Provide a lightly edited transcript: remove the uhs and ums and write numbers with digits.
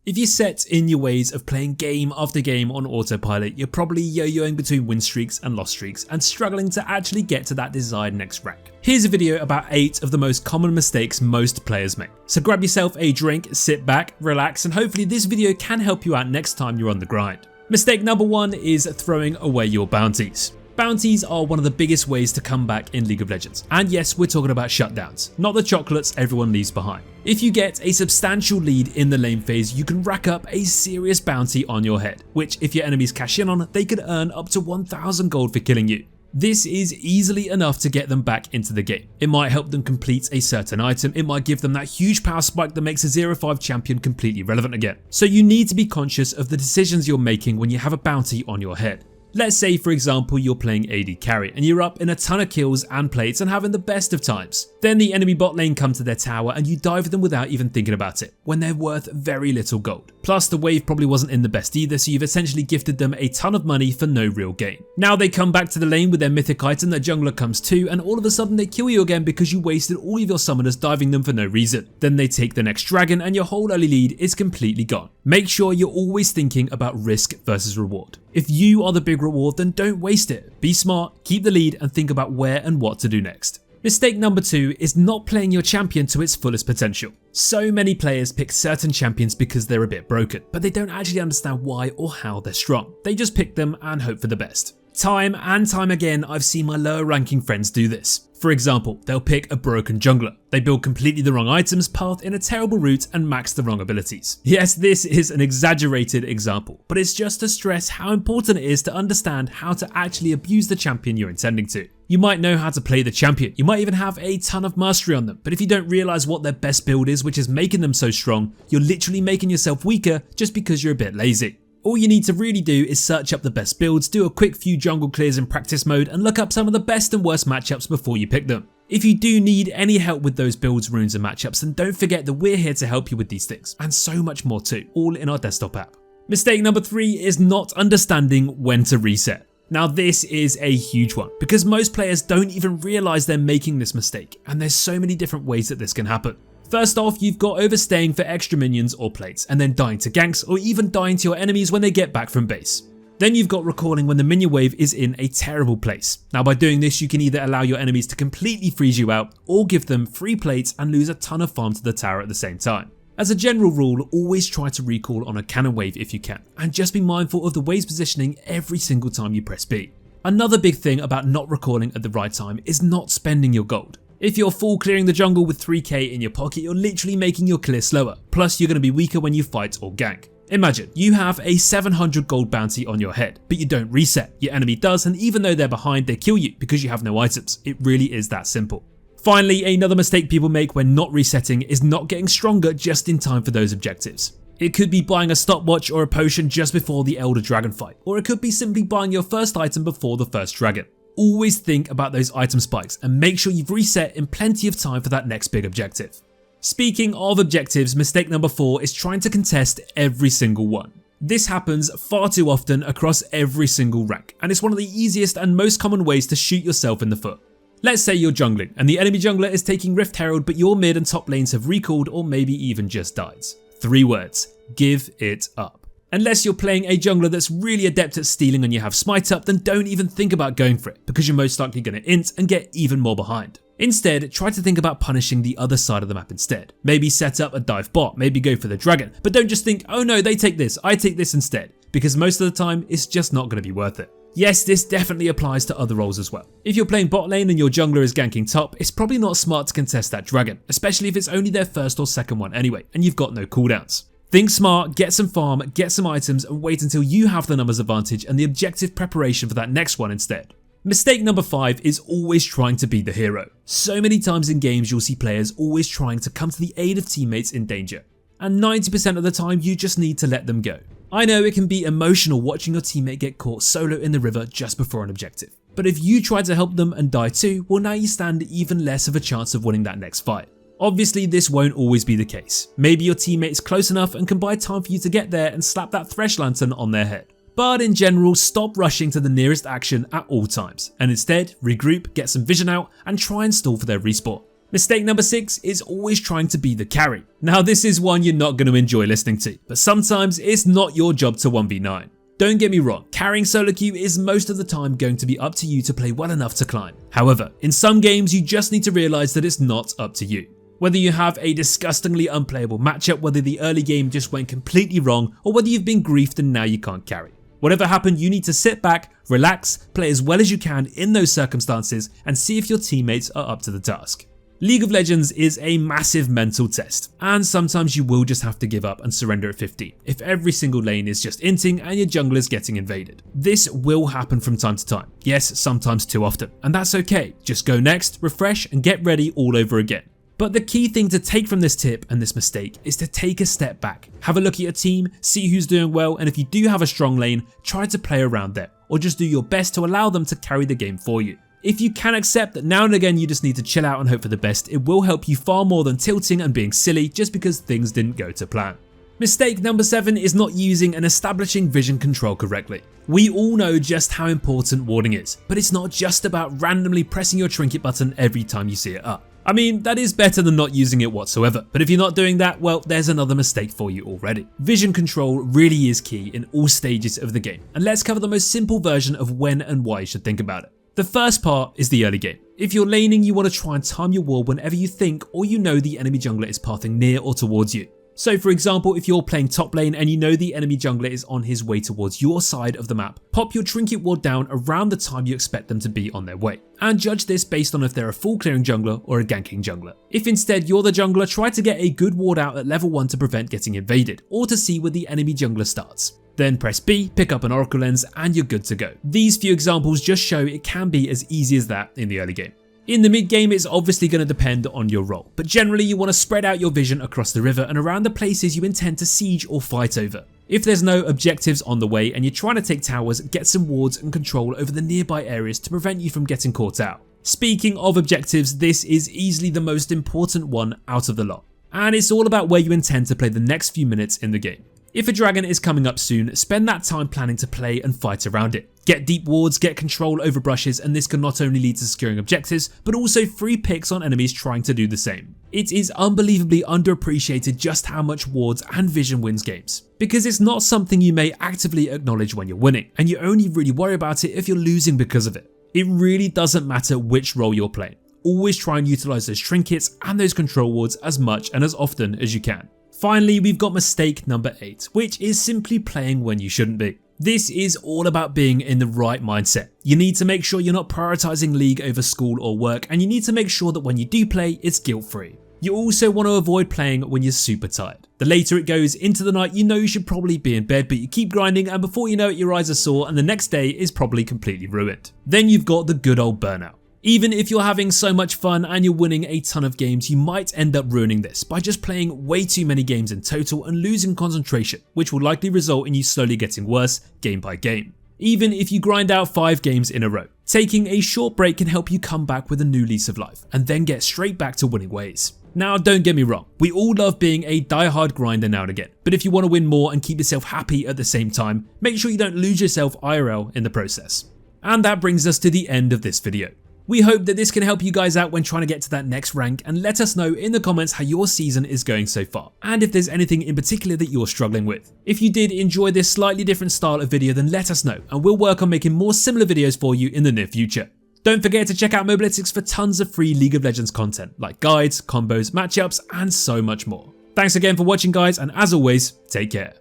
If you're set in your ways of playing game after game on autopilot, you're probably yo-yoing between win streaks and loss streaks and struggling to actually get to that desired next rank. Here's a video about 8 of the most common mistakes most players make. So grab yourself a drink, sit back, relax, and hopefully this video can help you out next time you're on the grind. Mistake number 1 is throwing away your bounties. Bounties are one of the biggest ways to come back in League of Legends. And yes, we're talking about shutdowns, not the chocolates everyone leaves behind. If you get a substantial lead in the lane phase, you can rack up a serious bounty on your head, which if your enemies cash in on, they could earn up to 1000 gold for killing you. This is easily enough to get them back into the game. It might help them complete a certain item, it might give them that huge power spike that makes a 0-5 champion completely relevant again. So you need to be conscious of the decisions you're making when you have a bounty on your head. Let's say for example you're playing AD carry and you're up in a ton of kills and plates and having the best of times. Then the enemy bot lane come to their tower and you dive them without even thinking about it, when they're worth very little gold. Plus the wave probably wasn't in the best either, so you've essentially gifted them a ton of money for no real gain. Now they come back to the lane with their mythic item, their jungler comes too, and all of a sudden they kill you again because you wasted all of your summoners diving them for no reason. Then they take the next dragon and your whole early lead is completely gone. Make sure you're always thinking about risk versus reward. If you are the big reward, then don't waste it. Be smart, keep the lead, and think about where and what to do next. Mistake number 2 is not playing your champion to its fullest potential. So many players pick certain champions because they're a bit broken, but they don't actually understand why or how they're strong. They just pick them and hope for the best. Time and time again, I've seen my lower ranking friends do this. For example, they'll pick a broken jungler. They build completely the wrong items, path in a terrible route, and max the wrong abilities. Yes, this is an exaggerated example, but it's just to stress how important it is to understand how to actually abuse the champion you're intending to. You might know how to play the champion, you might even have a ton of mastery on them, but if you don't realize what their best build is, which is making them so strong, you're literally making yourself weaker just because you're a bit lazy. All you need to really do is search up the best builds, do a quick few jungle clears in practice mode, and look up some of the best and worst matchups before you pick them. If you do need any help with those builds, runes and matchups, then don't forget that we're here to help you with these things, and so much more too, all in our desktop app. Mistake number 3 is not understanding when to reset. Now this is a huge one, because most players don't even realize they're making this mistake, and there's so many different ways that this can happen. First off, you've got overstaying for extra minions or plates, and then dying to ganks or even dying to your enemies when they get back from base. Then you've got recalling when the minion wave is in a terrible place. Now by doing this, you can either allow your enemies to completely freeze you out or give them free plates and lose a ton of farm to the tower at the same time. As a general rule, always try to recall on a cannon wave if you can, and just be mindful of the wave's positioning every single time you press B. Another big thing about not recalling at the right time is not spending your gold. If you're full clearing the jungle with 3k in your pocket, you're literally making your clear slower, plus you're going to be weaker when you fight or gank. Imagine you have a 700 gold bounty on your head, but you don't reset, your enemy does, and even though they're behind, they kill you because you have no items. It really is that simple. Finally, another mistake people make when not resetting is not getting stronger just in time for those objectives. It could be buying a stopwatch or a potion just before the Elder Dragon fight, or it could be simply buying your first item before the first dragon. Always think about those item spikes and make sure you've reset in plenty of time for that next big objective. Speaking of objectives, mistake number 4 is trying to contest every single one. This happens far too often across every single rank, and it's one of the easiest and most common ways to shoot yourself in the foot. Let's say you're jungling and the enemy jungler is taking Rift Herald, but your mid and top lanes have recalled or maybe even just died. 3 words, give it up. Unless you're playing a jungler that's really adept at stealing and you have smite up, then don't even think about going for it, because you're most likely going to int and get even more behind. Instead, try to think about punishing the other side of the map instead. Maybe set up a dive bot, maybe go for the dragon, but don't just think, oh no, they take this, I take this instead, because most of the time it's just not going to be worth it. Yes, this definitely applies to other roles as well. If you're playing bot lane and your jungler is ganking top, it's probably not smart to contest that dragon, especially if it's only their first or second one anyway, and you've got no cooldowns. Think smart, get some farm, get some items, and wait until you have the numbers advantage and the objective preparation for that next one instead. Mistake number 5 is always trying to be the hero. So many times in games you'll see players always trying to come to the aid of teammates in danger, and 90% of the time you just need to let them go. I know it can be emotional watching your teammate get caught solo in the river just before an objective, but if you try to help them and die too, well now you stand even less of a chance of winning that next fight. Obviously this won't always be the case. Maybe your teammate's close enough and can buy time for you to get there and slap that thresh lantern on their head. But in general, stop rushing to the nearest action at all times, and instead regroup, get some vision out, and try and stall for their respawn. Mistake number 6 is always trying to be the carry. Now this is one you're not going to enjoy listening to, but sometimes it's not your job to 1v9. Don't get me wrong, carrying solo queue is most of the time going to be up to you to play well enough to climb. However, in some games you just need to realise that it's not up to you. Whether you have a disgustingly unplayable matchup, whether the early game just went completely wrong, or whether you've been griefed and now you can't carry. Whatever happened, you need to sit back, relax, play as well as you can in those circumstances, and see if your teammates are up to the task. League of Legends is a massive mental test, and sometimes you will just have to give up and surrender at 50 if every single lane is just inting and your jungle is getting invaded. This will happen from time to time, yes, sometimes too often, and that's okay. Just go next, refresh, and get ready all over again. But the key thing to take from this tip and this mistake is to take a step back, have a look at your team, see who's doing well, and if you do have a strong lane, try to play around them, or just do your best to allow them to carry the game for you. If you can accept that now and again you just need to chill out and hope for the best, it will help you far more than tilting and being silly just because things didn't go to plan. Mistake number 7 is not using and establishing vision control correctly. We all know just how important warding is, but it's not just about randomly pressing your trinket button every time you see it up. I mean, that is better than not using it whatsoever, but if you're not doing that, well, there's another mistake for you already. Vision control really is key in all stages of the game, and let's cover the most simple version of when and why you should think about it. The first part is the early game. If you're laning, you want to try and time your ward whenever you think or you know the enemy jungler is pathing near or towards you. So for example, if you're playing top lane and you know the enemy jungler is on his way towards your side of the map, pop your trinket ward down around the time you expect them to be on their way, and judge this based on if they're a full clearing jungler or a ganking jungler. If instead you're the jungler, try to get a good ward out at level 1 to prevent getting invaded, or to see where the enemy jungler starts. Then press B, pick up an oracle lens, and you're good to go. These few examples just show it can be as easy as that in the early game. In the mid game, it's obviously going to depend on your role, but generally you want to spread out your vision across the river and around the places you intend to siege or fight over. If there's no objectives on the way and you're trying to take towers, get some wards and control over the nearby areas to prevent you from getting caught out. Speaking of objectives, this is easily the most important one out of the lot, and it's all about where you intend to play the next few minutes in the game. If a dragon is coming up soon, spend that time planning to play and fight around it. Get deep wards, get control over brushes, and this can not only lead to securing objectives, but also free picks on enemies trying to do the same. It is unbelievably underappreciated just how much wards and vision wins games, because it's not something you may actively acknowledge when you're winning, and you only really worry about it if you're losing because of it. It really doesn't matter which role you're playing. Always try and utilize those trinkets and those control wards as much and as often as you can. Finally, we've got mistake number 8, which is simply playing when you shouldn't be. This is all about being in the right mindset. You need to make sure you're not prioritizing league over school or work, and you need to make sure that when you do play, it's guilt-free. You also want to avoid playing when you're super tired. The later it goes into the night, you know you should probably be in bed, but you keep grinding, and before you know it, your eyes are sore and the next day is probably completely ruined. Then you've got the good old burnout. Even if you're having so much fun and you're winning a ton of games, you might end up ruining this by just playing way too many games in total and losing concentration, which will likely result in you slowly getting worse game by game. Even if you grind out 5 games in a row, taking a short break can help you come back with a new lease of life and then get straight back to winning ways. Now don't get me wrong, we all love being a die-hard grinder now and again, but if you want to win more and keep yourself happy at the same time, make sure you don't lose yourself IRL in the process. And that brings us to the end of this video. We hope that this can help you guys out when trying to get to that next rank, and let us know in the comments how your season is going so far, and if there's anything in particular that you're struggling with. If you did enjoy this slightly different style of video, then let us know, and we'll work on making more similar videos for you in the near future. Don't forget to check out Mobalytics for tons of free League of Legends content, like guides, combos, matchups, and so much more. Thanks again for watching guys, and as always, take care.